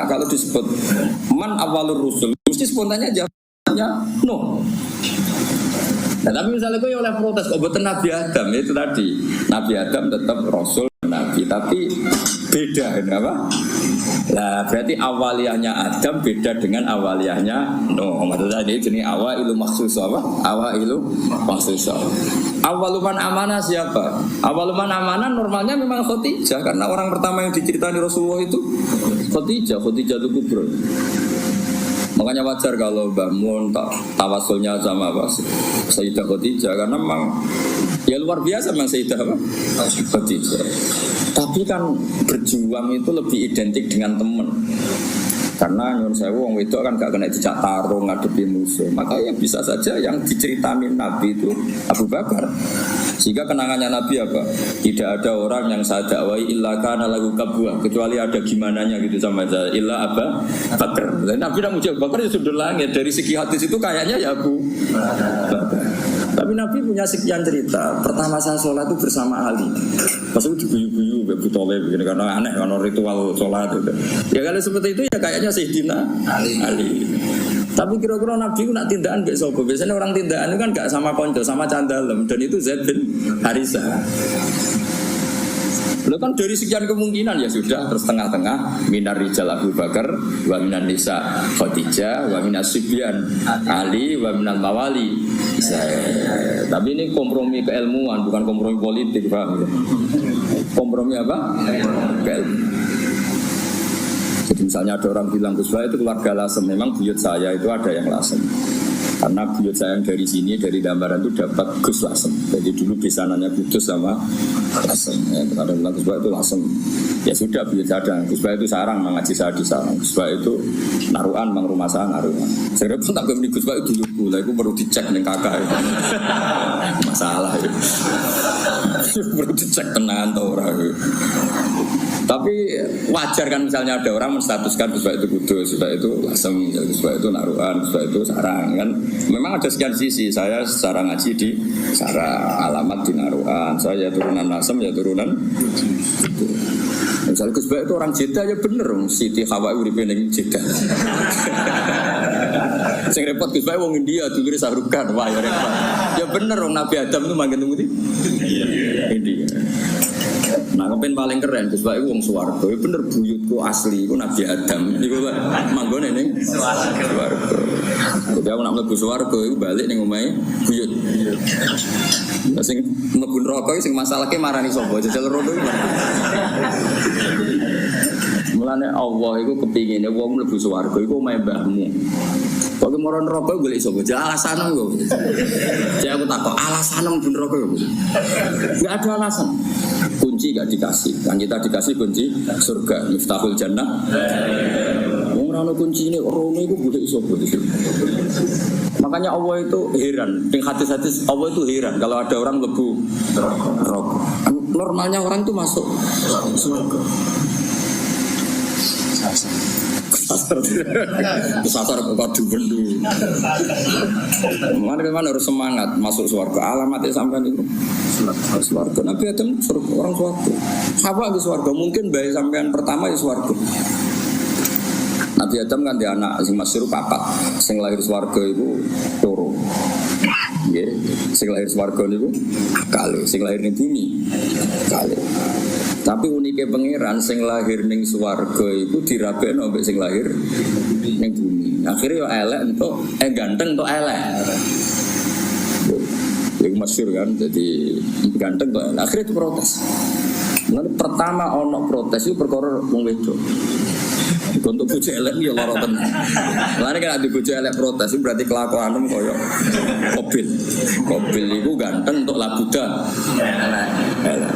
kalau disebut man awalur rusul, mesti spontannya jawabnya no. Nah, tapi misalnya gue oleh protes, kok betul Nabi Adam itu tadi, Nabi Adam tetap Rasul Nabi, tapi beda, kenapa? Nah, berarti awaliyahnya Adam beda dengan awaliyahnya Nuh. Maksudnya ini jenis awailu maksus apa? Awailu maksus. Awaluman amanah siapa? Awaluman amanah normalnya memang Khadijah, karena orang pertama yang diceritani Rasulullah itu Khadijah itu kubro. Makanya wajar kalau Mbah Mun tawasulnya sama Sayyidah Khadijah, karena memang ya luar biasa memang Sayyidah Khadijah. Tapi kan berjuang itu lebih identik dengan teman. Karena nyuwun sewu wong wedok kan gak kena dijak tarung ngadepi musuh. Maka ya bisa saja yang diceritain Nabi itu Abu Bakar. Sehingga kenangannya Nabi apa? Tidak ada orang yang saya dakwai illa kana lahu kabwa, kecuali ada gimananya gitu sama saya. Illa Abu Bakar. Dan Nabi nak muji Abu Bakar ya sudah langit. Dari segi hadis itu kayaknya ya Abu Bakar. Tapi Nabi punya sekian cerita. Pertama saya sholat itu bersama Ali. Pas itu diguyu-guyu Abu Thalib begini, karena aneh karena ritual sholat itu. Ya kalau seperti itu ya kayaknya Sayyidina Ali. Tapi kira-kira Nabi itu nak tindakan gak sobo. Biasanya orang tindakan itu kan gak sama konco, sama candalem. Dan itu Zaid bin Harisah. Lalu kan dari sekian kemungkinan ya sudah terus tengah-tengah minar rijal Abu Bakar, wa minan nisa Khadijah, wa minas sibyan Ali, wa minal mawali. Tapi ini kompromi keilmuan, bukan kompromi politik, paham ya? Kompromi apa? Keilmuan. Jadi misalnya ada orang bilang Gus Bae itu keluarga Lasem, memang buyut saya itu ada yang Lasem. Karena buyut saya yang dari sini, dari Dambaran itu dapat Gus Lasem. Jadi dulu besanannya Kudus sama Lasem. Ya, ada bilang Gus Bae itu Lasem. Ya sudah buyut saya ada. Gus Bae itu sarang, mengaji saya di sarang. Gus Bae itu naruan, mang rumah saya naruan. Saya pun tak kemini Gus Bae itu dulu. Lah itu perlu dicek nih kakak itu. Masalah itu. Perlu dicek tenang atau orang itu. Tapi wajar kan misalnya ada orang menstatuskan Gus Bae itu Kudus, Gus Bae itu Lasem, Gus Bae itu naruan, Gus Bae itu sarang kan. Memang ada sekian sisi. Saya secara ngaji di sarang, alamat di naruan. Saya turunan Lasem, ya turunan itu. Misalnya Gus Bae itu orang Jeddah ya bener, Siti Hawa uripe ning Jeddah. Sing repot Gus Bae wong India dulu Sarukan, wah ya repot. Ya bener wong Nabi Adam itu manggen tunggu di India. Nah, kepen paling keren Gus Bae wong swarga. Ya bener buyutku asli iku Nabi Adam. Niku manggone ning swarga. Jadi aku nak mlebu swarga iku balik ning omahe buyut. Sing mlebu neraka sing masalahke marani sapa? Jajal rodo iki. Mulane Allah iku kepingine wong mlebu swarga iku omahe mbahmu. Kok moro neraka golek sapa? Alasan kok. Jadi aku takok alasan mlebu neraka kok. Enggak ada alasan. Kunci gak dikasih, kan kita dikasih kunci surga, miftahul jannah. Orang ada kunci ini, orang itu boleh isopo. Makanya Allah itu heran, di hadis-hadis Allah itu heran kalau ada orang lebu rokok. Normalnya orang itu masuk surga. Sasar kok dulu. Mana harus semangat masuk surga. Alamatnya sampai itu surga. Nabi Adam orang surga. Apa di surga? Mungkin bayi sampean pertama di surga. Nabi Adam kan dia anak sing masyhur papat. Sing lahir surga itu loro. Nggih, sing lahir surga niku kali, sing lahir ning bumi kali. Tapi uniknya pangeran sing lahir ning swarga iku dirabekno mbek sing lahir ning bumi. Akhirnya yo elek entuk ganteng entuk elek. Iku masyhur kan, jadi ganteng entuk elek. Akhirnya itu protes. Nah, pertama ono protes itu perkara wong wedok. Untuk bojo elek ya lara tenan. Lane kan ada bojo elek protes itu berarti kelakuanem koyo Kobil. Kobil iku ganteng entuk labuda. Elek.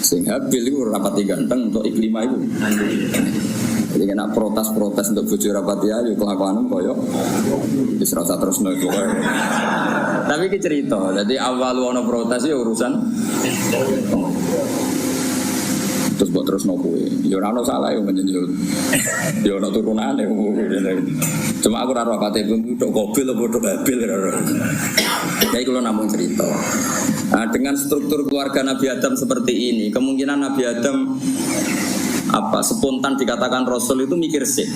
Sing Habil itu rapati ganteng untuk Iklimah itu. Jadi kena protes-protes untuk bojo rapati ayu kelakuan koyo wis rasa terus nek koyo. Tapi iki cerita, jadi awal ono protes ya urusan terus buat terus nopo ya ora ono salah yo menjenjol. Ya ono turunane. Cuma aku ora rapati tok Kobil apa tok Habil ora. Jadi kalau namun cerita. Nah, dengan struktur keluarga Nabi Adam seperti ini, kemungkinan Nabi Adam spontan dikatakan Rasul itu mikir sih.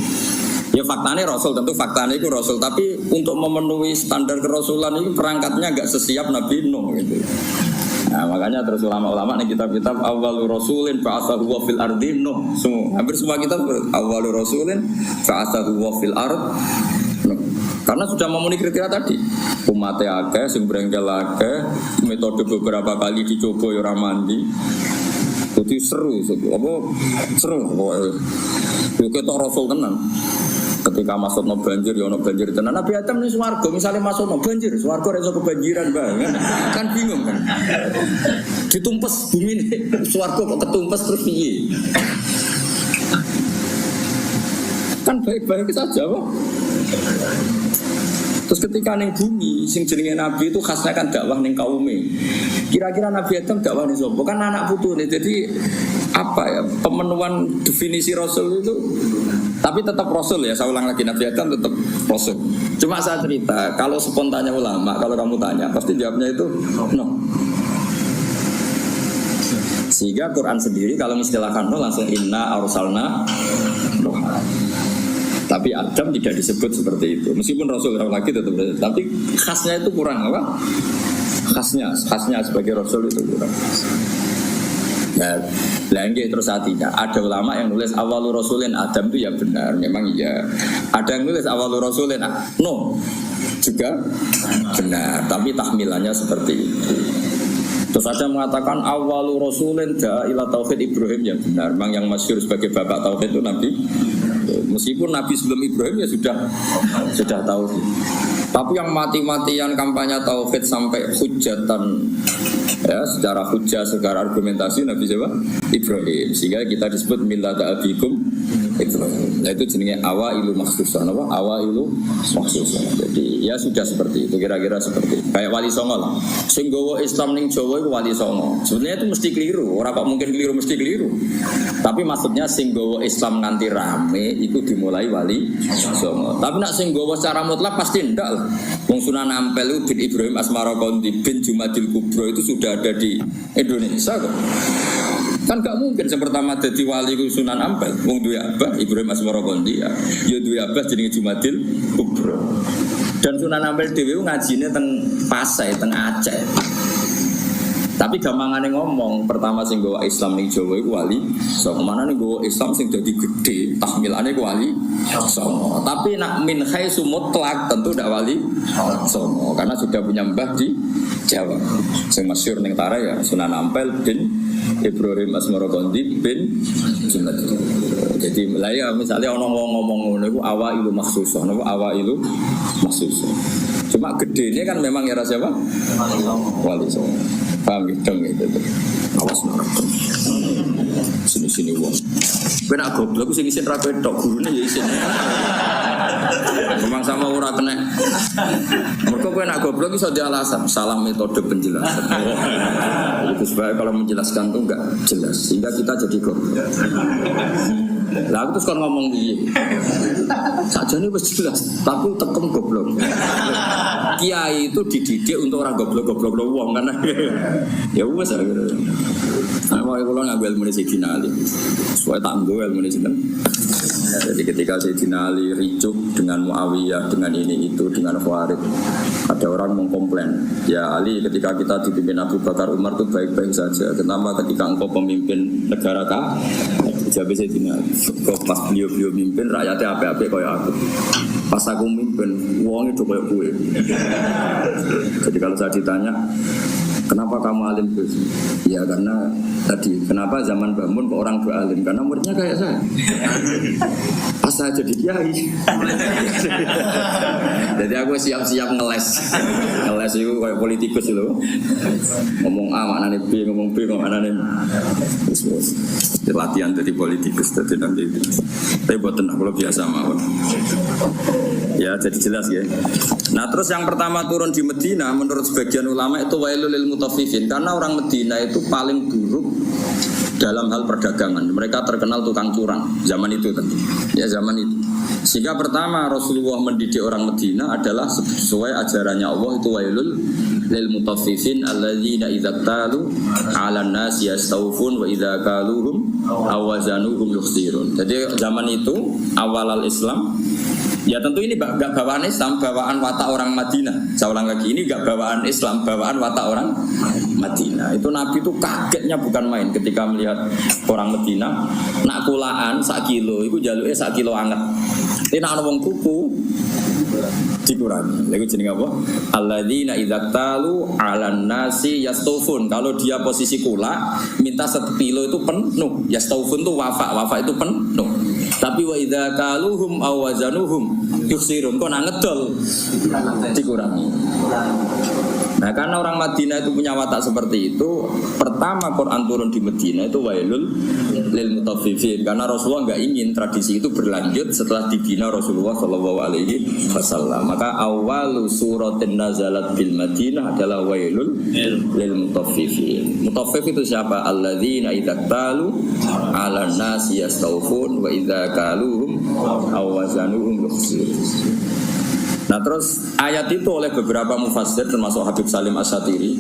Ya faktanya Rasul, tentu faktanya itu Rasul, tapi untuk memenuhi standar kerasulan itu perangkatnya agak sesiap Nabi Nuh gitu. Nah, makanya terus ulama-ulama nih kitab-kitab awalur rasulin fa'athahu wa fil ardi Nuh. Hampir semua kitab awalur rasulin fa'athahu wa fil ard. Karena sudah memenuhi kriteria tadi. Umatnya akeh, sing brengkel akeh, metode beberapa kali dicoba ya ora mandi. Jadi seru. Yo ketok rasul tenan. Ketika masuk no banjir, ya no banjir tenan. Nabi Adam ini swarga, misalnya masuk no banjir, swarga reso kebanjiran banget, kan bingung kan? Ditumpes bumi ini, swarga kok ketumpes terus piye? Kan baik-baik saja, kok. Terus ketika neng bumi, sing jenenge Nabi itu khasnya kan dakwah neng kaume. Kira-kira Nabi Adam dakwah ning sapa? Kan anak putune. Jadi apa ya pemenuhan definisi Rasul itu? Tapi tetap Rasul ya, saya ulang lagi, Nabi Adam tetap Rasul. Cuma saya cerita, kalau spontannya ulama, kalau kamu tanya, pasti jawabnya itu no. Sehingga Quran sendiri kalau istilahkan no langsung inna arsalna no. Tapi Adam tidak disebut seperti itu. Meskipun Rasul lagi tetap Rasul, tapi khasnya itu kurang apa? Khasnya sebagai Rasul itu kurang. Nah, lagi terus artinya ada ulama yang nulis awalur rasulin Adam itu ya benar, memang iya. Ada yang nulis awalur rasulin no juga benar, tapi tahmilannya seperti itu. Terus ada yang mengatakan awalur rasulin ila tauhid Ibrahim ya benar, memang yang masyhur sebagai bapak tauhid itu Nabi. Meskipun Nabi sebelum Ibrahim ya sudah tauhid. Tapi yang mati-matian kampanye tauhid sampai hujatan ya secara hujah, secara argumentasi Nabi siapa? Ibrahim. Sehingga kita disebut millata abikum Ibrahim. Nah itu jenenge awailu makhsusan apa? Awailu makhsusan. Jadi ya sudah seperti itu, kira-kira seperti itu. Kayak Wali Songo lah. Sing gowo Islam ning Jawa itu Wali Songo. Sebenarnya itu mesti keliru. Ora kok mungkin keliru, mesti keliru. Tapi maksudnya sing gowo Islam nganti rame itu dimulai Wali Songo. Tapi nak sing gowo secara mutlak pasti ndak lah. Wong Sunan Ampel bin Ibrahim Asmarokondi bin Jumadil Kubro itu sudah ada di Indonesia kok. Kan gak mungkin yang pertama jadi wali Sunan Ampel wong duwe abah Ibrahim Asmarokondi ya duwe abah jenenge Jumadil Kubro. Dan Sunan Ampel dhewe ngajine teng Pasai, teng Aceh. Tapi gampangane ngomong, pertama sing gowo Islam ning Jawa iku wali. So kemana nih gowo Islam sing dadi gede, tahmilane ku wali. So, tapi nak min khaisu mutlak tentu ndak wali. So, karena sudah punya mbah di Jawa. Sing masyhur ning Tara ya Sunan Ampel bin Ibrahim Asmarokondi bin Jumadil. Jadi lah ya misalnya ono ngomong ngono iku awailu makhsusah, napa awailu makhsusah. Cuma gedene kan memang era siapa? Wali Songo. Paham gitu gitu. Awas norak. Sini wong. Kowe nak goblok sing isin ra kowe tok, gurune ya isin. Memang sama ora kena. Mergo kowe nak goblok iso di alasan salah metode penjelasan. Itu sebab kalau menjelaskan tuh enggak jelas sehingga kita jadi goblok. Lah aku terus kan ngomong piye? Sajane wis jelas, tapi tekem goblok. Kiai itu dididik untuk orang goblok-goblok wong karena ya wis akhirnya. Nah, mau kula ngambil ilmu Sayyidina Ali. Soale tak nggo ilmu sinten. Jadi ketika Sayyidina Ali ricuk dengan Muawiyah, dengan ini itu, dengan Khawarij, ada orang mengkomplain, ya Ali ketika kita dipimpin Abu Bakar Umar itu baik-baik saja. Kenapa ketika engkau pemimpin negara kah? Jawab Sayyidina Ali, kok pas beliau mimpin rakyatnya ape-ape kayak aku. Pas aku mimpin, wong itu kayak gue. Jadi kalau saya ditanya, kenapa kamu alim Gus? Ya karena tadi, kenapa zaman Bamun kok orang dua alim? Karena muridnya kayak saya. Pas saya jadi kiai. Jadi aku siap-siap ngeles itu kayak politikus itu. Ngomong A maknanya B, ngomong B maknanya latihan jadi politikus jadi nanti. Tapi buat tenang kalau biasa mawon. Ya jadi jelas ya. Nah terus yang pertama turun di Medina menurut sebagian ulama itu wailul lil mutaffifin, karena orang Medina itu paling buruk dalam hal perdagangan. Mereka terkenal tukang curang zaman itu tentu. Ya zaman itu. Sehingga pertama Rasulullah mendidik orang Medina adalah sesuai ajarannya Allah itu wailul lil mutaffifin alladzina idza talu 'alan nas yastawfun wa idza kaluhum aw wazanuhum yukhsirun. Jadi zaman itu awal al-Islam, ya tentu ini enggak bawaan Islam, bawaan watak orang Madinah. Saya ulang lagi, ini enggak bawaan Islam, bawaan watak orang Madinah. Itu Nabi itu kagetnya bukan main ketika melihat orang Madinah nak kulaan sak kilo, itu jaluke sak kilo anget. Ini nak wong tuku dikurangi. Lha jenenge apa? Alladzina idza talu 'alan nasi yastawfun. Kalau dia posisi kula, minta 1 kilo itu penuh. Yastawfun itu wafa itu penuh. Tapi wa idza kaluhum aw wazanuhum yukhsirun. Kok nak ngedol dikurangi. Nah, karena orang Madinah itu punya watak seperti itu, pertama Quran turun di Madinah itu wailul lil mutaffifin, karena Rasulullah enggak ingin tradisi itu berlanjut setelah dibina Rasulullah sallallahu alaihi wasallam. Maka awal suratin nazalat bil Madinah adalah wailul lil mutaffifin. Mutaffif itu siapa? Alladzina idza talu 'alan nasi yastawfun wa idza kaluhum aw wazanuhum yukhsirun. Nah terus ayat itu oleh beberapa mufassir termasuk Habib Salim Asyatiri,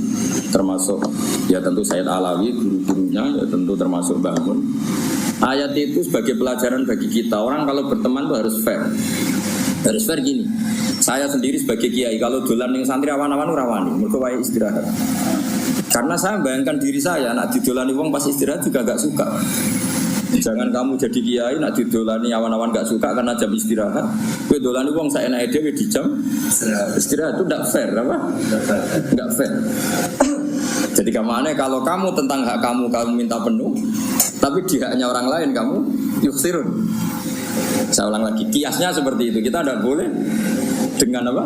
termasuk ya tentu Sayyid Alawi, guru-gurunya, ya tentu termasuk Mbah Mun. Ayat itu sebagai pelajaran bagi kita, orang kalau berteman itu harus fair. Harus fair gini, saya sendiri sebagai kiai kalau dolan ning santri awan-awan rawani, mergo wae istirahat. Karena saya bayangkan diri saya, nak didolani wong pas istirahat juga gak suka. Jangan kamu jadi kiai nak didolani awan-awan gak suka karena jam istirahat. Kowe dolani wong saenake dhewe di jam istirahat itu ndak fair apa? Enggak fair. Jadi kemana kalau kamu tentang hak kamu minta penuh, tapi di haknya orang lain kamu yuksirun. Saya ulang lagi, kiasnya seperti itu. Kita tidak boleh dengan apa?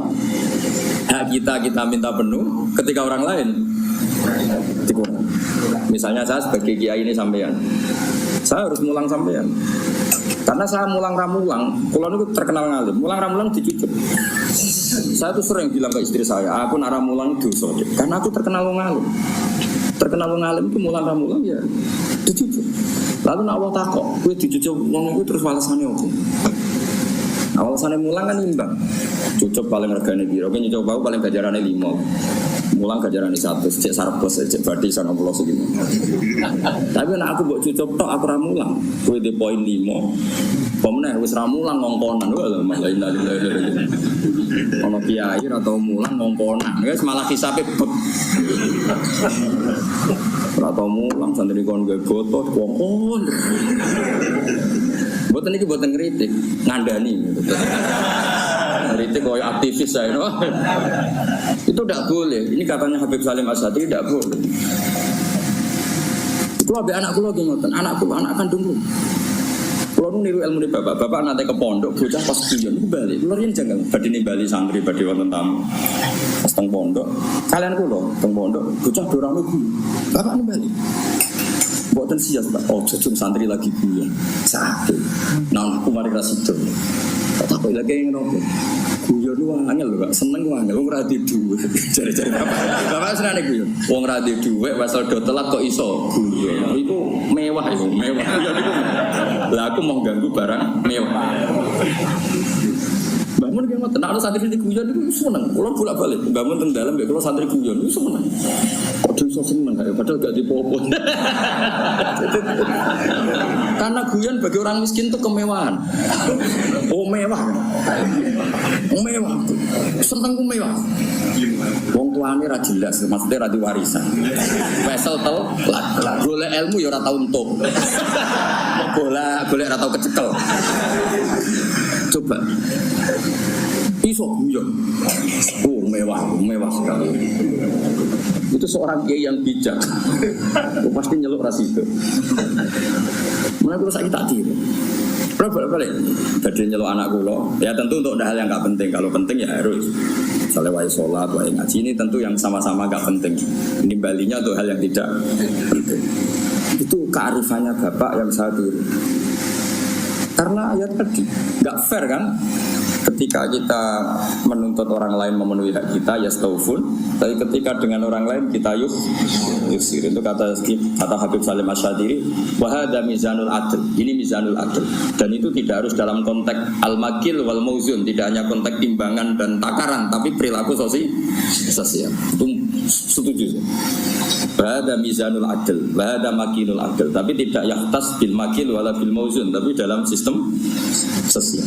Hak kita minta penuh ketika orang lain dikurang. Misalnya saya sebagai kiai ini sampean, saya harus mulang sampean. Karena saya mulang ramulang, kalau itu terkenal ngalim, mulang ramulang dicucuk. Saya tuh sering bilang ke istri saya, aku nak ramulang dosa, karena aku terkenal ngalim. Terkenal ngalim itu mulang ramulang ya dicucuk. Lalu nak Allah takok, kowe dicucuk wong iku terus walasane opo? Awalane mulang kan imbang. Cucuk paling regane piro? Kowe nyucuk bau paling gajarane 5. Mulang gajarane 100, cek sarpos cek badi sana pulau segini. Tapi nek aku mbok cucuk tok aku ra mulang. Kowe di poin 5. Pemene wis ra mulang ngongkonan. Lha malah innalillahi. Ono kiai ora tau mulang ngongkonan. Wis malah hisabe bek. Ora tau mulang santri kon gawe botot ngongkon. Boten iki boten ngritik, ngandani. Ngritik koyo aktivis saya, no? Itu tidak boleh. Ini katanya Habib Salim Asyatiri tidak boleh. Kalau ada anak kula ngoten, anakku anak kandungku. Kalau niru ilmu ini bapak nanti ke pondok, bocah pas guyon itu balik. Kulo yen janggal badhe nimbali santri badhe wonten tamu. Pas teng pondok, kalian kulo teng pondok, bocah dorane guyon. Bapak nimbali. Mboten sias, Pak. Oh, jujur santri lagi guyon. Sakit. Nah, aku mari rasido. Tak tahu lagi ngono. Guyon lu angel lho, Pak. Seneng angel wong ra di dhuwit. Jare-jare bapak. Bapak senane guyon. Wong ra di dhuwit wesel do telat kok iso guyon. Iku mewah iku, mewah. Lah aku mau ganggu barang mewah. Bangun ki ngoten, nek santri di guyon iku seneng. Kula bolak-balik bangun teng dalem mek kula santri guyon iku seneng. Kok iso seneng kaya padahal gak dipopo. Karena guyon bagi orang miskin itu kemewahan. Oh mewah. Oh mewah. Seneng ku mewah. Wong tuane ra jelas, maksudnya ra diwarisan. Wesel tel, golek ilmu ya ora tau entuk. Golek ora tau kecekel. Coba. Iso guyon. Oh mewah sekali. Itu seorang kiai yang bijak. Pasti nyeluk rasido. Mulai kalau saya tak tiru. Balik. Jadi nyeluk anak kulo. Ya tentu untuk hal yang gak penting. Kalau penting ya harus. Misalnya wae sholat, wae ngaji ini tentu yang sama-sama gak penting. Ini balinya untuk hal yang tidak penting. Itu kearifannya bapak yang saya tiru. Karena ayat tadi gak fair kan? ketika kita menuntut orang lain memenuhi hak kita yastaufun, tapi ketika dengan orang lain kita yusir. Itu kata Habib Salim Asyadiri, wa hadza mizanul adl. Ini mizanul adl. Dan itu tidak harus dalam konteks al-makil wal mauzun, tidak hanya konteks timbangan dan takaran, tapi perilaku sosial. Itu setuju. Wa hadza mizanul adl, wa hadza makilul adl. Tapi tidak yahtas bil makil wala bil mauzun, tapi dalam sistem sosial.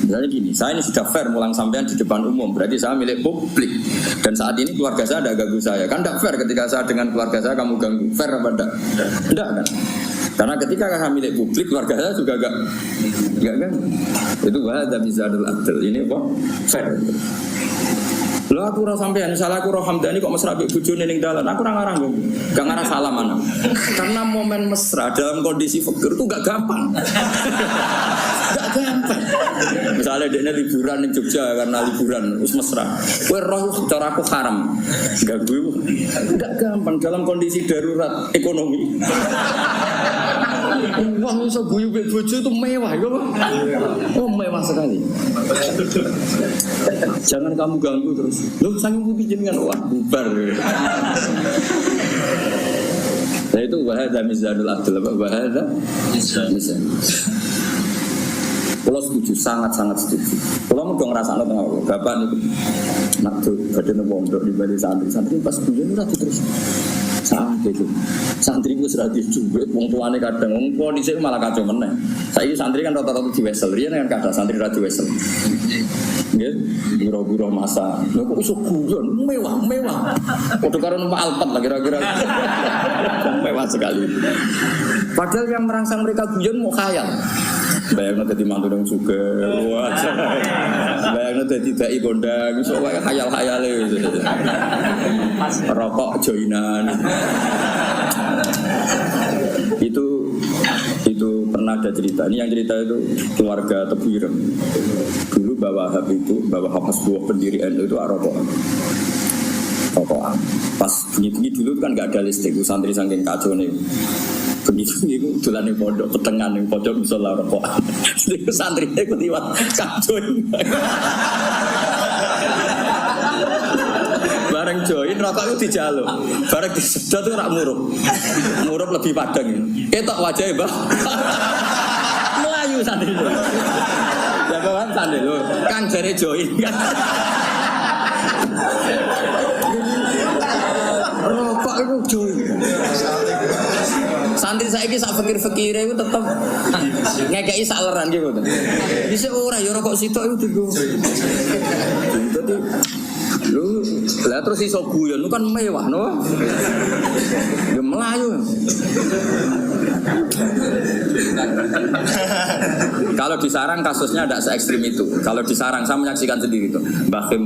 Misalnya gini, saya ini sudah fair mulang sampean di depan umum, berarti saya milik publik. Dan saat ini keluarga saya tidak ganggu saya. Kan tidak fair ketika saya dengan keluarga saya kamu ganggu. Fair apa tidak? Tidak kan? Karena ketika saya milik publik, keluarga saya juga enggak ganggu. Itu hadza mizanul adl. Ini apa? Fair. Lho aku ora sampean, salah aku roh Hamdani kok mesra mbek bojone ning dalan. Aku ora ngarang kok. Gak ngarang salaman. Karena momen mesra dalam kondisi fakir itu gak gampang. Gak gampang. Misalnya dia liburan di Jogja karena liburan wis mesra. Kowe roh cara aku haram. Ganggu. Gak gampang dalam kondisi darurat ekonomi. Uang iso guyu mbek bojo itu mewah ya, Pak. Oh, mewah sekali. Jangan kamu ganggu terus. Loh, saking putih jenengan wah bubar. Nah itu wahada mizanul adl, wahada mizan. Kalau setuju, sangat-sangat setuju. Kalau mau dong ngerasa tengah bapak nih, nak tuh badan pondok di balik santri pas kuliah udah terus. Sampai itu santri itu sudah dijumbet, wong tuane kadang wong kondisi malah kacau meneh. Saiki santri kan rata-rata di wesel, riyen kan kada santri ra di wesel. Nggih, biro-biro masa. Lha kok iso guyon mewah. Padha karo numpak Alphard lah kira-kira. Mewah sekali. Padahal yang merangsang mereka guyon mau khayal. Bayangno dadi mantu nang suge. Wah. Bayangno dadi dai kondang, iso wae khayal-khayale gitu. Rokok joinan. Itu pernah ada cerita. Ini yang cerita itu keluarga Tebu Ireng. Dulu bawa Habas buah pendiri NU itu rokokan. Pas bunyi-bunyi dulu kan nggak ada listrik, santri saking kacau nih. Begitu itu dolan ning pondok petengan ning pondok musala rokokan. Itu santri ikut liwat kacau. Bareng join rokok itu dijaluk. Bareng disedot itu rak murup lebih padang. Ketok wajahnya Mbah. Melayu santri itu. Ya kawan santri lho, kan jare join kan. Rokok itu join. Santri saiki sak fikir-fikire iku tetep ngekeki sak leran gitu. Bisa ora ya rokok sitok itu digo. Dadi lu lah terus iso guyon lu kan mewah no. Ya melayu. Kalau di Sarang kasusnya tidak se-ekstrim itu. Kalau di Sarang saya menyaksikan sendiri itu. Mbah Kim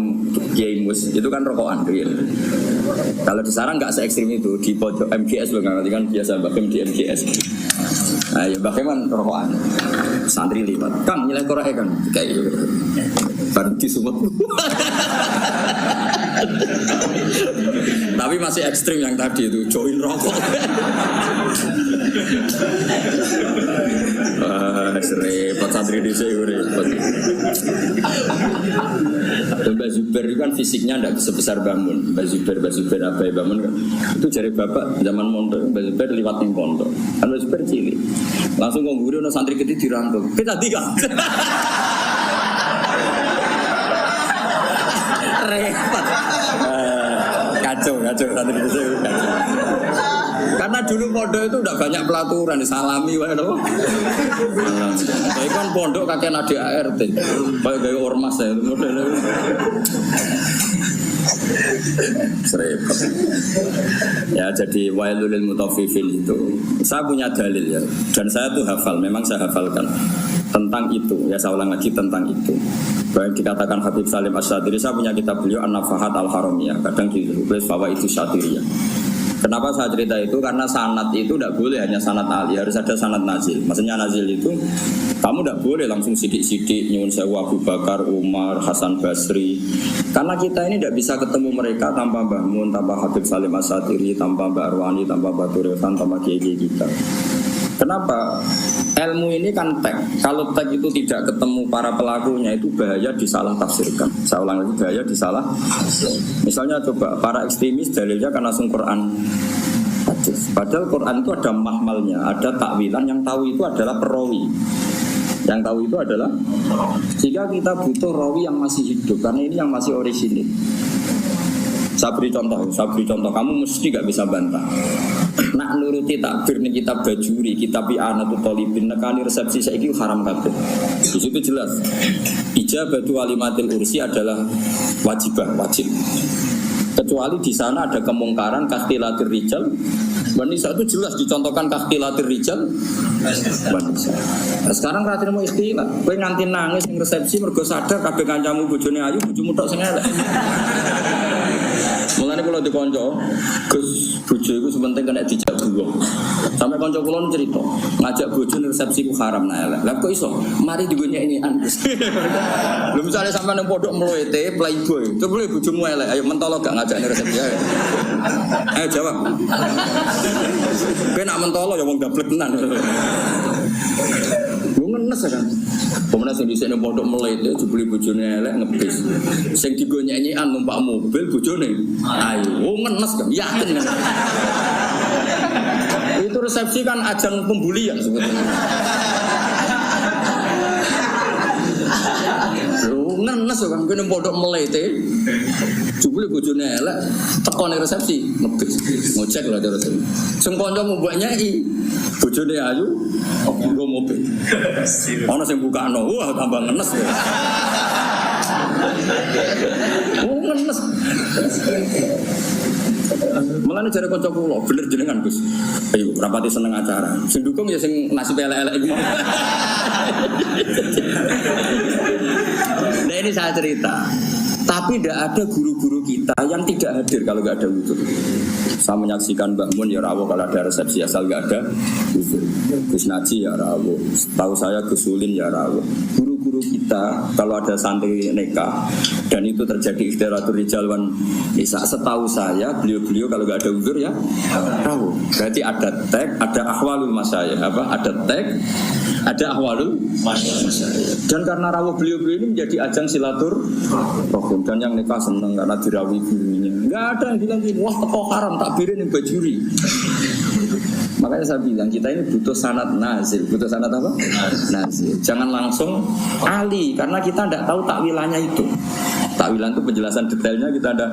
Kiai Mus itu kan rokokan real. Kalau di Sarang nggak se-ekstrim itu di pojok MGS loh nggak kan biasa Mbah Kim di MGS. Nah ya Mbah Kim kan rokokan. Santri lipat. Kang nilai korek kan kayak gitu. Baru di Sumatera. Tapi masih ekstrim yang tadi itu join rokok. Repot santri di sini repot. Mbak Zubair itu kan fisiknya tidak sebesar Bamun. Mbak Zubair Abai Bamun kan itu jari bapak zaman mondok. Mbak Zubair liwat ning pondok. Kan Mbak Zubair cilik. Langsung ngguri ono santri keti dirangkul. Kita tiga. Repot. Kacau santri di sini. Karena dulu pondok itu udah banyak pelaturan disalami wae lho. Saya kan pondok kakek adik ART. Kayak gaya ormas ya modelnya. Serempet. Ya jadi wailul lil mutaffifin itu saya punya dalil ya dan saya tuh hafal, memang saya hafalkan tentang itu ya, saya ulang lagi tentang itu. Bahwa dikatakan Habib Salim Asyadiri, saya punya kitab beliau An-Nafahat Al-Haramiyah, kadang ditulis bahwa itu syatiriyah. Kenapa saya cerita itu? Karena sanad itu tidak boleh hanya sanad ali, harus ada sanad nazil. Maksudnya nazil itu kamu tidak boleh langsung sidik-sidik nyuwun sewu Abu Bakar, Umar, Hasan Basri. Karena kita ini tidak bisa ketemu mereka tanpa Mbah Mun, tanpa Habib Salim Asyadiri, tanpa Mbak Arwani, tanpa Mbak Turefan, tanpa kiai kita. Kenapa? ilmu ini kan teks. Kalau teks itu tidak ketemu para pelakunya itu bahaya disalah tafsirkan. Saya ulang lagi, bahaya disalah. Misalnya coba para ekstremis dalilnya kan langsung Quran hadis. Padahal Quran itu ada mahmalnya, ada takwilan. Yang tahu itu adalah perawi. Yang tahu itu adalah jika kita butuh rawi yang masih hidup, karena ini yang masih orisinil. Saya beri contoh, kamu mesti gak bisa bantah. Nak nuruti takbir nih kitab Bajuri, kitab I'anatul Thalibin, nekani resepsi saiki haram kabeh. Di situ jelas. Ijabatu walimatil ursi adalah wajib. Kecuali di sana ada kemungkaran kastilatir rijal. Wanisa itu jelas dicontohkan kastilatir rijal. Wanisa. Nah, sekarang ratin mau istilah. Kowe nganti nangis ning resepsi mergo sadar kabeh kancamu bojone ayu, bojomu tok sing elek. Mulane kula dikonco, Gus, bojo iku sementing kena dijak buwong. Sampai kanca kula cerita, ngajak bojo resepsi ku haram nah elek. Lah kok iso? Mari digonyek ini Gus. Lha misale sampean nang pondok mloete playboy, coba bojomu elek, ayo mentolo gak ngajak resepsi ayo. Ayo jawab. Kowe nak mentolo ya wong gablek tenan. Lu ngenes kan. Pemenang sing dhisik nang pondok mlete jebule bojone elek ngebis. Sing digonyek-nyekan numpak mobil bojone ayo. Oh ngenes kan yakin kan. Itu resepsi kan ajang pembulian sebetulnya. Lu ngenes kan kowe nang pondok mlete jebule bojone elek tekone resepsi ngebis. Ngecek lah terus. Sing kanca mbok nyeki bojone ayu nggo mobil. Ana sing bukakno, wah tambah ngenes ya. Oh ngenes. Mulane jare kanca kula, bener jenengan Gus. Ayo rapati seneng acara. Sing dukung ya sing nasib elek-elek iku. Nah ini saya cerita. Tapi tidak ada guru-guru kita yang tidak hadir kalau nggak ada wudhu. Saya menyaksikan Mbak Mun ya rawuh kalau ada resepsi asal nggak ada wudhu. Gus Naji ya rawuh. Tahu saya Gus Ulin ya rawuh. Guru-guru kita kalau ada santri nikah dan itu terjadi ikhtiratul rijal wan nisa, setahu saya beliau-beliau kalau nggak ada wudhu ya rawuh. Berarti ada tag, ada ahwalul masyayikh, ada tag, ada ahwalul masyayikh. Dan karena rawuh beliau-beliau ini menjadi ajang silaturahim. Dan yang nikah seneng karena dirawi gurunya. Enggak ada yang bilang gini, wah teko haram takbirin yang Bajuri. Makanya saya bilang kita ini butuh sanad nazil. Butuh sanad apa? Nazil. Jangan langsung ali karena kita tidak tahu takwilannya itu. Takwilan itu penjelasan detailnya kita ada.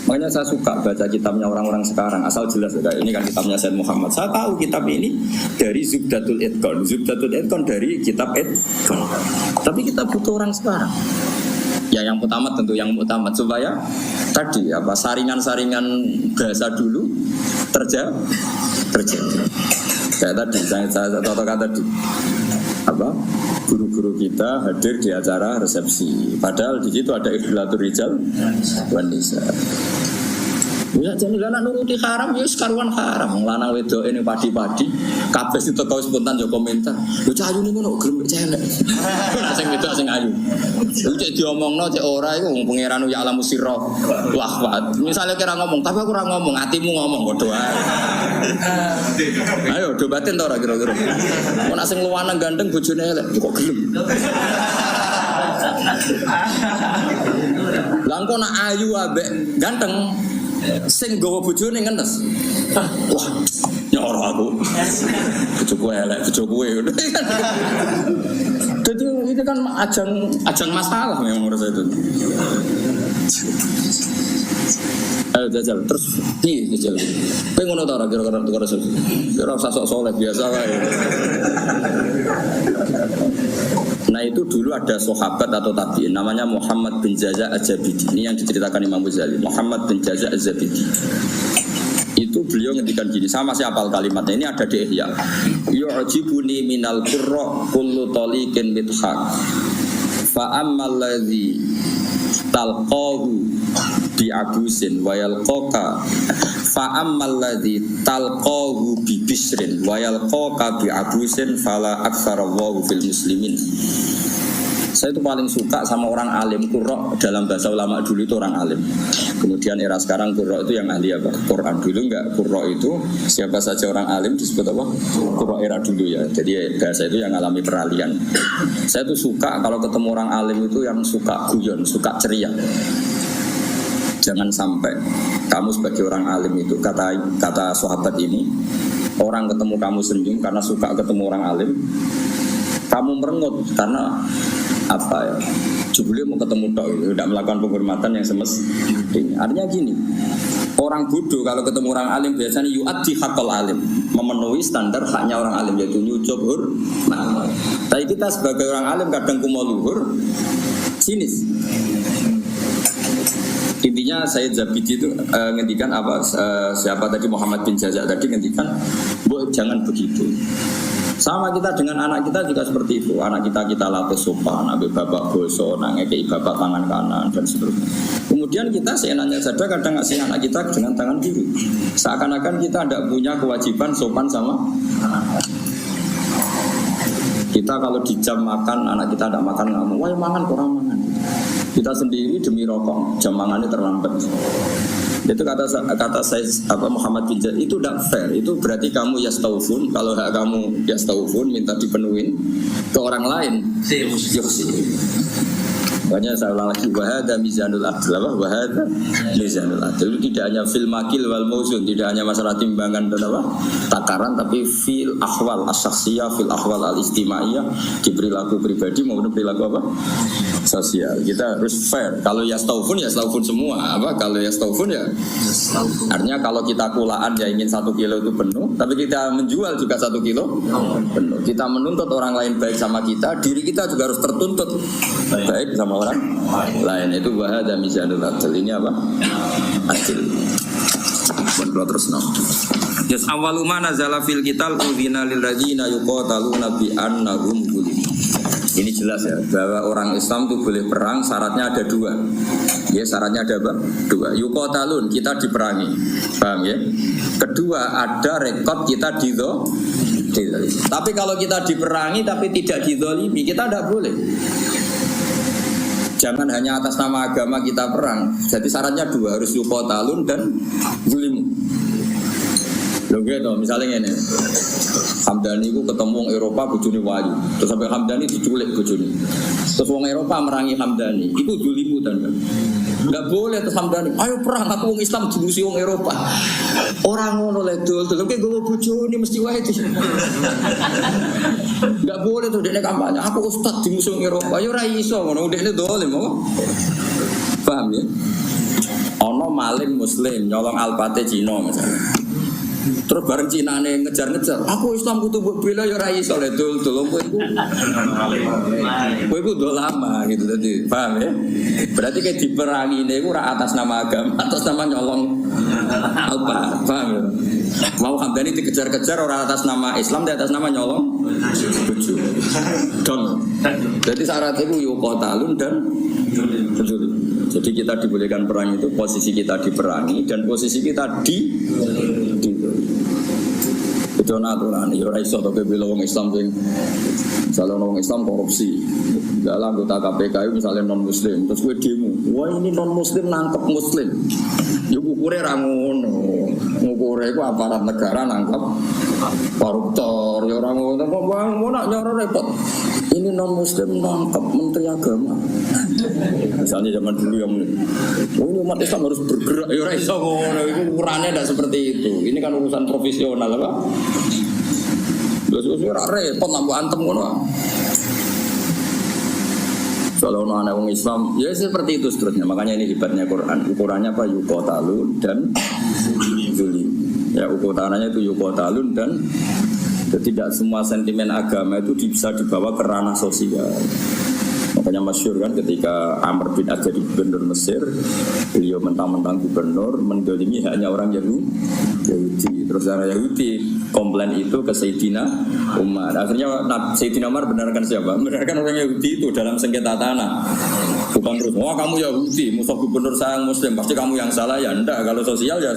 Makanya saya suka baca kitabnya orang-orang sekarang asal jelas ya. Ini kan kitabnya Said Muhammad. Saya tahu kitab ini dari Zubdatul Itqan. Zubdatul Itqan dari kitab Itqan. Tapi kita butuh orang sekarang. Ya yang pertama tentu yang utama supaya tadi saringan-saringan bahasa dulu terjadi. Kayak tadi saya contohkan tadi guru-guru kita hadir di acara resepsi. Padahal di situ ada ikhlatul rijal wan nisa. Ya jangan anak nuruti haram ya sekaruan haram. Lanang wedok ini padi-padi kabeh itu teko spontan yo komentar. Lho cah ayu niku kok gelem celek. Nek sing wedok sing ayu. Lho cek diomongno cek ora iku wong pangeran ya alamu sirra. Wah, misale kira ngomong tapi aku ora ngomong, atimu ngomong padha wae. Ayo debatin to ora kira-kira. Nek sing luwanang gandeng bojone elek kok gelem. Lah engko nak ayu ambek ganteng sing gawa bojone ngenes. Wah, nyoro aku. Bojoku elek, bojoku ngono. Jadi itu kan ajang masalah memang menurut saya itu. Ayo jajal terus piye jajal. Kowe ngono ta ora kira-kira tukar resepsi. Ora usah sok saleh biasa wae. Nah itu dulu ada sahabat atau tabi'in namanya Muhammad bin Jaza' Az-Zabidi. Ini yang diceritakan Imam Ghazali. Muhammad bin Jaza' Az-Zabidi. Itu beliau ngendikan gini, sama masih hafal kalimatnya, ini ada di Ihya. Yu'jibuni minal qurra kullu taliqin mithaq. Fa ammal ladzi talqahu bi abusin wa yalqaka fa ammal ladzi talqahu bi bisrin wa yalqaka bi abusin fala aktsara Allahu fil muslimin. Saya itu paling suka sama orang alim. Qurra dalam bahasa ulama dulu itu orang alim. Kemudian era sekarang qurra itu yang ahli apa? Quran. Dulu enggak, qurra itu siapa saja orang alim disebut apa? Qurra era dulu ya. Jadi bahasa itu yang alami peralihan. Saya tuh suka kalau ketemu orang alim itu yang suka guyon, suka ceria. Jangan sampai kamu sebagai orang alim itu, kata sahabat ini, orang ketemu kamu senyum karena suka ketemu orang alim, kamu merengut karena apa ya? Jebule mau ketemu tok, tidak melakukan penghormatan yang semestinya. Artinya gini, orang bodoh kalau ketemu orang alim biasanya yu'addi haqqal alim, memenuhi standar haknya orang alim, yaitu nyucub hormat. Tapi kita sebagai orang alim kadang kumo luhur, sinis. Intinya Sayyid Zabidi itu ngendikan apa, siapa tadi, Muhammad bin Jazak tadi ngendikan, jangan begitu. Sama kita dengan anak kita juga seperti itu. Anak kita latih sopan, ambil bapak boso, ngekei bapak tangan kanan dan seterusnya. Kemudian kita seenaknya saja kadang ngasih anak kita dengan tangan kiri. Seakan-akan kita tidak punya kewajiban sopan sama anak. Kita kalau di jam makan, anak kita tidak makan ngamuk, wah makan kurang makan. Kita sendiri demi rokok, jam makannya terlambat. Itu kata saya Muhammad bin Zaid, itu tidak fair. Itu berarti kamu yastaufun. Kalau hak kamu yastaufun, minta dipenuhin ke orang lain. Makanya saya ulang lagi, wahada mizanul adl, wahada mizanul adl. Itu tidak hanya fil makil wal mauzun, tidak hanya masalah timbangan dan takaran, tapi fil ahwal as-syakhsiyah, fil ahwal al-istimaiyah, di perilaku pribadi maupun perilaku apa? Sosial. Kita harus fair. Kalau yastaufun semua. Kalau yastaufun ya artinya kalau kita kulaan ya ingin 1 kilo itu penuh, tapi kita menjual juga 1 kilo penuh. Kita menuntut orang lain baik sama kita, diri kita juga harus tertuntut baik sama orang lain. Itu wahada mizanul adl. Ini apa? Adil. Terus Yes awwalu ma nazala fil qital udhina lil ladzina yuqataluna bi annahum zulim. Ini jelas ya bahwa orang Islam itu boleh perang, syaratnya ada 2. Ya, syaratnya ada apa? 2. Yuqatalun, kita diperangi. Paham ya? Kedua, ada rekod kita dizalimi. Tapi kalau kita diperangi tapi tidak dizalimi, kita tidak boleh. Jangan hanya atas nama agama kita perang. Jadi syaratnya 2, harus yuqatalun dan zulimu. Lho gitu, misalnya ini Hamdani itu ketemu Eropa bojone wayu, terus sampai Hamdani diculik bojone. Terus wong Eropa merangi Hamdani, itu zulimu tanda. Enggak boleh terus Hamdani, ayo perang aku wong Islam dimusuhi wong Eropa. Orang ngono le dul, terus kowe gowo bojone mesti wae itu. Enggak boleh tuh dekne kampanye, aku ustaz dimusuhi wong Eropa. Ya ora iso ngono, dekne dolim apa? Paham ya? Ono maling muslim nyolong alpate Cina misalnya. Terus bareng Cinane ngejar-ngejar, aku Islam kudu mbok bela ya ora iso le dul kowe iku do lama gitu tadi. Paham ya? Berarti kayak diperangi niku ora atas nama agama, atas nama nyolong apa? Paham ya? Mau Hamdani dikejar-kejar ora atas nama Islam, di atas nama nyolong bojo. Don. Jadi syarat itu yuqatalun dan zulim. Jadi kita dibolehkan perang itu posisi kita diperangi dan posisi kita itu aturan. Ya ora iso to bela wong Islam sing misalnya wong Islam korupsi. Dalam anggota KPK misalnya non muslim, terus kowe demo. Wah ini non muslim nangkep muslim. Ya ukure ra ngono. Ngukure iku aparat negara nangkep koruptor. Ya ora ngono kok mau nak nyoro repot. Ini non muslim nangkep menteri agama. Misalnya zaman dulu yang ini umat Islam harus bergerak. Ya ora iso ngono. Iku ukurannya tidak seperti itu. Ini kan urusan profesional apa? Terus ora repot nambah antem ngono. Kalau anak orang Islam, ya seperti itu seterusnya. Makanya ini hebatnya Quran. Ukurannya apa? Yuqatalun dan zulim. Ya ukurannya itu yuqatalun dan tidak semua sentimen agama itu bisa dibawa ke ranah sosial. Makanya masyhur kan ketika Amr bin As jadi gubernur Mesir, beliau mentang-mentang gubernur mendolimi hanya orang Yahudi. Terus orang Yahudi komplain itu ke Sayyidina Umar. Akhirnya Sayyidina Umar benarkan siapa? Benarkan orang Yahudi itu dalam sengketa tanah. Bukan terus, wah kamu Yahudi, musuh gubernur saya Muslim, pasti kamu yang salah ya. Enggak, kalau sosial ya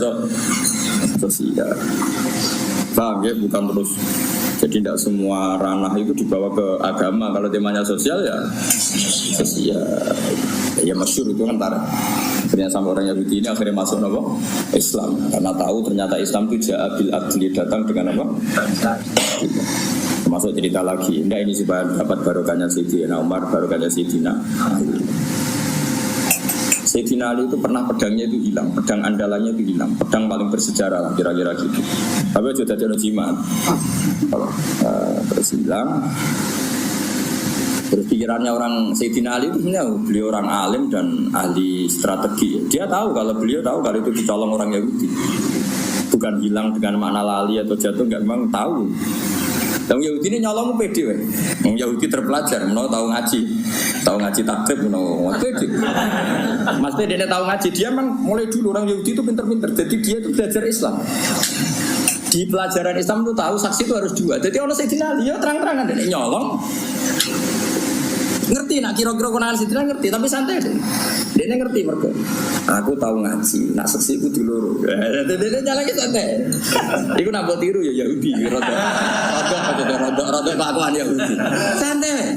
sosial. Paham ya? Bukan terus Jadi tidak semua ranah itu dibawa ke agama. Kalau temanya sosial ya sosial. Ya masyhur itu kan tarik. Ternyata sama orang Yahudi ini akhirnya masuk apa? Islam. Karena tahu ternyata Islam itu ja'abil adli, datang dengan apa? Termasuk cerita lagi. Nah ini supaya dapat barokahnya Sayyidina Umar, barokahnya Sayyidina Ali. Sayyidina Ali itu pernah pedangnya itu hilang, pedang andalannya itu hilang, pedang paling bersejarah lah kira-kira gitu. Tapi sudah ada jimat. Terus hilang. Terus pikirannya orang Sayyidina Ali itu sebenarnya beliau orang alim dan ahli strategi. Dia tahu kalau beliau tahu kalau itu dicolong orang Yahudi. Bukan hilang dengan makna lali atau jatuh, enggak, memang tahu. Yang Yahudi ini nyolong pede, yang Yahudi terpelajar, tahu ngaji takrib, pede. Maksudnya dia tahu ngaji, dia memang mulai dulu orang Yahudi itu pinter-pinter, jadi dia itu belajar Islam. Di pelajaran Islam itu tahu saksi itu harus dua. Jadi orang Sayyidina Ali ya terang-terangan dia nyolong. Ngerti nak kira-kira konangan Sayyidina ngerti, tapi santai deh. Dia ngerti mereka. Aku tahu ngaji, nak seksi aku dulu. Dia jalan kita santai. Iku nak buat tiru ya Yahudi. Rodok kelakuan Yahudi. Santai.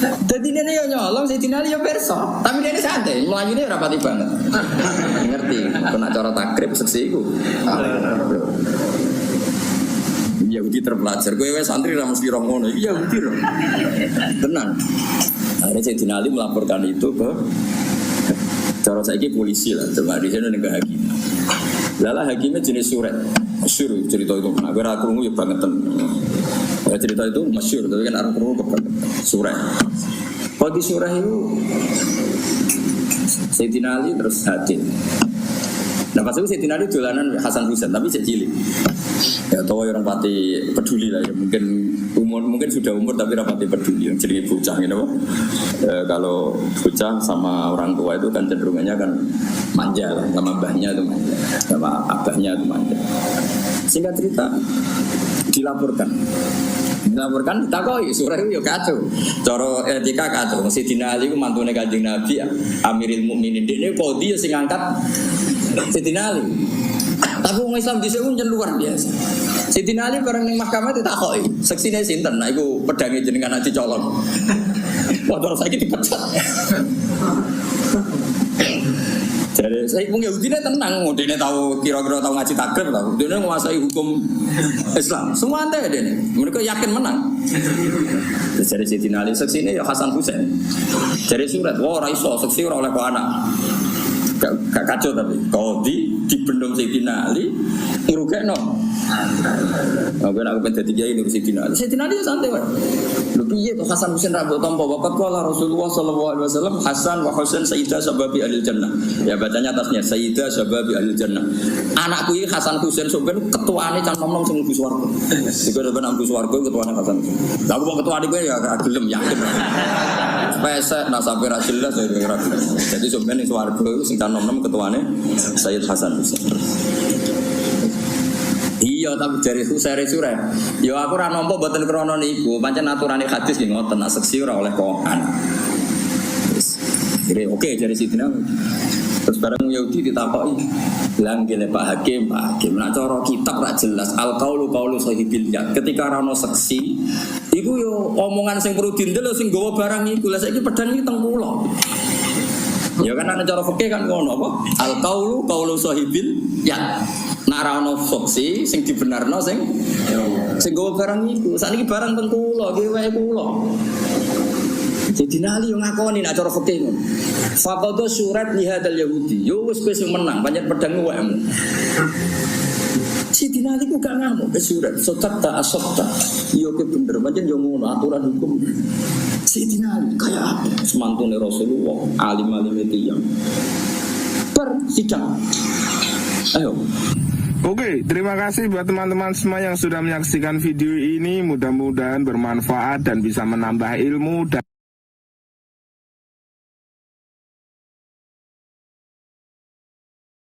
Jadi dia nyolong Sayyidina Ali ya perso. Tapi dia santai. Melayu ini rapati banget. Ngerti. Aku nak cara takrib seksi aku. Yahudi terpelajar. Gue santri ra mesti roh ngono. Yahudi roh. Tenang. Akhirnya Sayyidina Ali melaporkan itu ke cara saiki polisi lah, cuma di sini nggak hakim. Lala hakimnya jenis surat, masyhur cerita itu. Nah, gue rakrungu ya banget. Ya, cerita itu masyhur, tapi kan orang rakrungu kebanget. Surat. Kalau di surah itu Sayyidina Ali terus hadir. Nah pas itu Sayyidina Ali dolanan Hasan Husain, tapi cilik. Ya tahu orang pati peduli lah ya, mungkin sudah umur tapi rapati peduli yang jadi bocah gitu. Kalau bocah sama orang tua itu kan cenderungannya kan manja lah, sama mbahnya itu manja, sama abahnya itu manja. Singkat cerita dilaporkan ditakoi surah itu ya kacau. Cara etika kacau. Sayyidina Ali itu mantune Kanjeng Nabi, Amirul Mukminin. Dene qadhi sing ngangkat Sayyidina Ali. Tapi orang Islam di sini luar biasa. Sayyidina Ali bareng ning mahkamah ditakoki, seksine sinten? Nah iku pedange jenengan ati colong. Padahal saiki dipecat. Jadi saya pun Yahudi ini tenang, dia tahu kira-kira tahu ngaji takrib lah, dia menguasai hukum Islam. Semua anda dia ini, mereka yakin menang. Jadi Sayyidina Ali seksi ini ya Hasan Husain. Jadi surat, wah raiso seksi orang oleh kau anak. Gak kacau tapi kau di bendung Sayyidina Ali ngerugikan no. Aku nak pengen jadi kiai nurusi Sayyidina Ali. Sayyidina Ali santai wae. Lho piye to Hasan Husain ra mbok tampa waqat qala Rasulullah sallallahu alaihi wasallam Hasan wa Husain sayyidah sababi ahli jannah. Ya bacanya atasnya sayyidah sababi ahli jannah. Anakku iki Hasan Husain sampeyan ketuane cah nom-nom sing mlebu swarga. Iku sampeyan mlebu swarga ketuane Hasan Husain. Lah aku ketuane kowe ya gelem yakin. Pesek nasabe ra jelas ya kira. Jadi sampeyan ning swarga sing cah nom-nom ketuane Sayyid Hasan Husain. Iya tapi dari Husairi surah. Ya aku ora nampa mboten krana niku, pancen aturane hadis nggih ngoten, nak seksi ora oleh kohan. Wis. Jadi oke dari Sidina. Terus bareng Yahudi ditakoki, "Lang gele Pak Hakim, nak cara kitab ra jelas al-qaulu qaulu sahibil yad." Ketika ora ono seksi, iku yo omongan sing perlu dindel sing nggawa barang iku. Lah saiki pedang iki teng kula. Ya kan ana cara fikih kan ngono apa? Al-qaulu qaulu sahibil yad. Narano foksi sing dibenarno sing nggawa barang iku. Sakniki barang teng kula, nggih wae kula. Jadi nali yo ngakoni nek cara fikih ngono. Faqadu surat li hadzal yahudi. Yo wis kowe sing menang, pancen pedang wae. Si dinali ku gak ngamuk ke surat. Sotakta asokta. Yo ke bener, pancen yo ngono aturan hukum. Si dinali kaya apa? Semantune Rasulullah, alim-alim itu yang bersidang. Ayo. Oke, terima kasih buat teman-teman semua yang sudah menyaksikan video ini. Mudah-mudahan bermanfaat dan bisa menambah ilmu dan